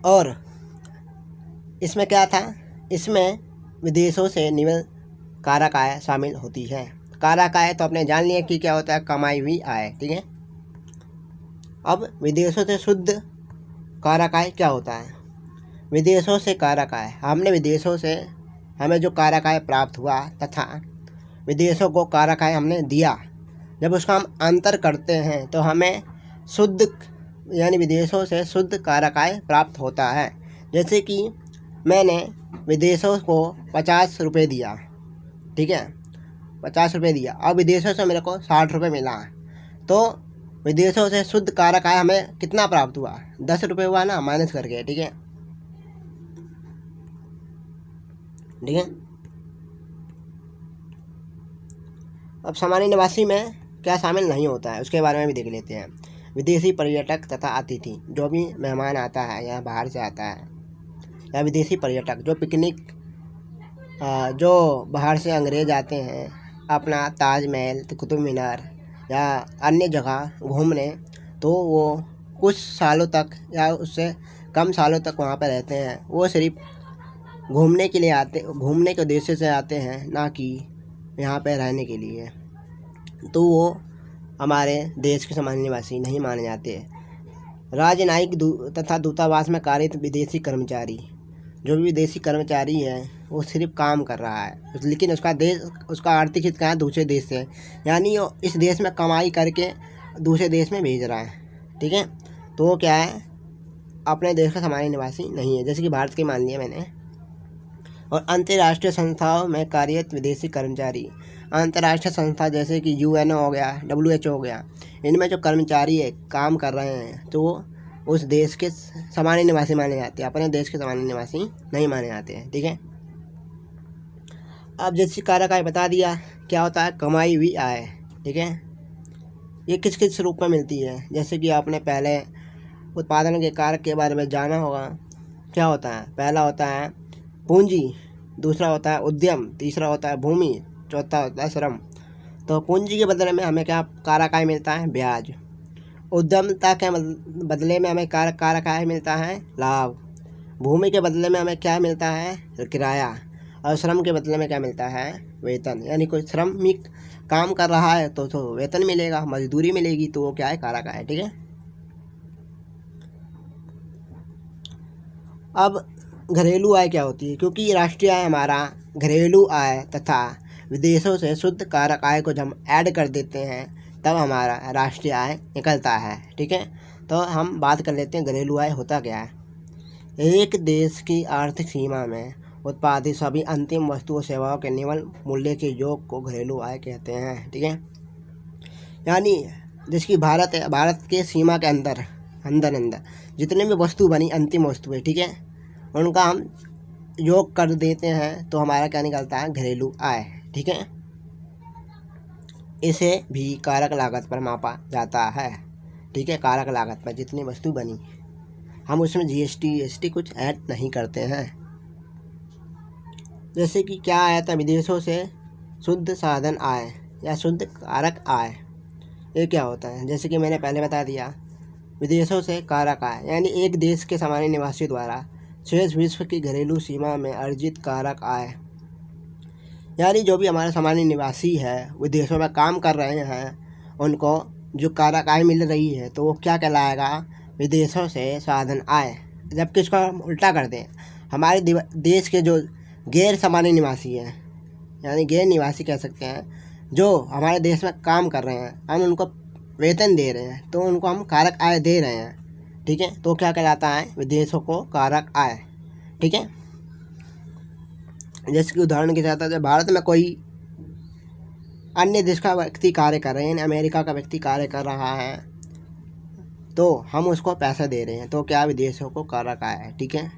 और इसमें क्या था, इसमें विदेशों से निम्न कारक आय शामिल होती है। कारक आय तो आपने जान लिया कि क्या होता है, कमाई हुई आय, ठीक है। अब विदेशों से शुद्ध कारक आय क्या होता है। विदेशों से कारक आय, हमने विदेशों से हमें जो कारक आय प्राप्त हुआ तथा विदेशों को कारक आय हमने दिया, जब उसका हम अंतर करते हैं तो हमें शुद्ध यानी विदेशों से शुद्ध कारक आय प्राप्त होता है। जैसे कि मैंने विदेशों को 50 रुपये दिया, ठीक है, 50 रुपये दिया, अब विदेशों से मेरे को 60 रुपये मिला, तो विदेशों से शुद्ध कारक आय हमें कितना प्राप्त हुआ, 10 रुपये हुआ ना, माइनस करके, ठीक है, ठीक है। अब सामान्य निवासी में क्या शामिल नहीं होता है उसके बारे में भी देख लेते हैं। विदेशी पर्यटक तथा अतिथि, जो भी मेहमान आता है या बाहर से आता है, या विदेशी पर्यटक जो पिकनिक, जो बाहर से अंग्रेज आते हैं अपना ताजमहल, कुतुब मीनार या अन्य जगह घूमने, तो वो कुछ सालों तक या उससे कम सालों तक वहाँ पर रहते हैं। वो सिर्फ घूमने के लिए आते, घूमने के उद्देश्य से आते हैं, ना कि यहाँ पर रहने के लिए, तो वो हमारे देश के सामान्य निवासी नहीं माने जाते। राजनयिक तथा दूतावास में कार्यरत विदेशी कर्मचारी, जो भी विदेशी कर्मचारी है वो सिर्फ काम कर रहा है, लेकिन उसका आर्थिक हित क्या है, दूसरे देश से, यानी वो इस देश में कमाई करके दूसरे देश में भेज रहा है, ठीक है, तो वो क्या है, अपने देश का सामान्य निवासी नहीं है, जैसे कि भारत के मान लिया मैंने। और अंतर्राष्ट्रीय संस्थाओं में कार्यरत विदेशी कर्मचारी, अंतर्राष्ट्रीय संस्था जैसे कि UN हो गया, WHO हो गया, इनमें जो कर्मचारी है काम कर रहे हैं, तो वो उस देश के सामान्य निवासी माने जाते हैं, अपने देश के सामान्य निवासी नहीं माने जाते हैं, ठीक है। अब जैसे कारक आय बता दिया क्या होता है, कमाई हुई आय, ठीक है। ये किस किस रूप में मिलती है, जैसे कि आपने पहले उत्पादन के कारक के बारे में जाना होगा। क्या होता है, पहला होता है पूंजी, दूसरा होता है उद्यम, तीसरा होता है भूमि, चौथा होता है श्रम। तो पूंजी के बदले में हमें क्या कारक आय मिलता है, ब्याज। उद्यमता के बदले में हमें कारक आय मिलता है, लाभ। भूमि के बदले में हमें क्या मिलता है, किराया। और श्रम के बदले में क्या मिलता है, वेतन। यानी कोई श्रमिक काम कर रहा है तो वेतन मिलेगा, मजदूरी मिलेगी, तो वो क्या है, कारक आय, ठीक है। अब घरेलू आय क्या होती है, क्योंकि राष्ट्रीय आय हमारा घरेलू आय तथा विदेशों से शुद्ध कारक आय को जब हम ऐड कर देते हैं तब हमारा राष्ट्रीय आय निकलता है, ठीक है। तो हम बात कर लेते हैं घरेलू आय होता क्या है। एक देश की आर्थिक सीमा में उत्पादित सभी अंतिम वस्तुओं सेवाओं के निम्न मूल्य के योग को घरेलू आय कहते हैं, ठीक है। यानी जिसकी भारत है, भारत के सीमा के अंदर जितने भी वस्तु बनी, अंतिम वस्तु है, ठीक है, उनका हम योग कर देते हैं तो हमारा क्या निकलता है, घरेलू आय, ठीक है। इसे भी कारक लागत पर मापा जाता है, ठीक है। कारक लागत पर जितनी वस्तु बनी, हम उसमें GST कुछ ऐड नहीं करते हैं। जैसे कि क्या आया था, विदेशों से शुद्ध साधन आय या शुद्ध कारक आय, ये क्या होता है, जैसे कि मैंने पहले बता दिया, विदेशों से कारक आय यानी एक देश के सामान्य निवासी द्वारा शेष विश्व की घरेलू सीमा में अर्जित कारक आय, यानी जो भी हमारे सामान्य निवासी है विदेशों में काम कर रहे हैं, उनको जो कारक आय मिल रही है तो वो क्या कहलाएगा, विदेशों से साधन आय। जबकि इसको हम उल्टा कर दें, हमारे देश के जो गैर सामान्य निवासी हैं, यानी गैर निवासी कह सकते हैं, जो हमारे देश में काम कर रहे हैं, हम उनको वेतन दे रहे हैं, तो उनको हम कारक आय दे रहे हैं, ठीक है। तो क्या कहलाता है, विदेशों को कारक आय, ठीक है। जैसे कि उदाहरण के साथ जब भारत में कोई अन्य देश का व्यक्ति कार्य कर रहे हैं, अमेरिका का व्यक्ति कार्य कर रहा है, तो हम उसको पैसा दे रहे हैं, तो क्या विदेशों को कारक आय है, ठीक है।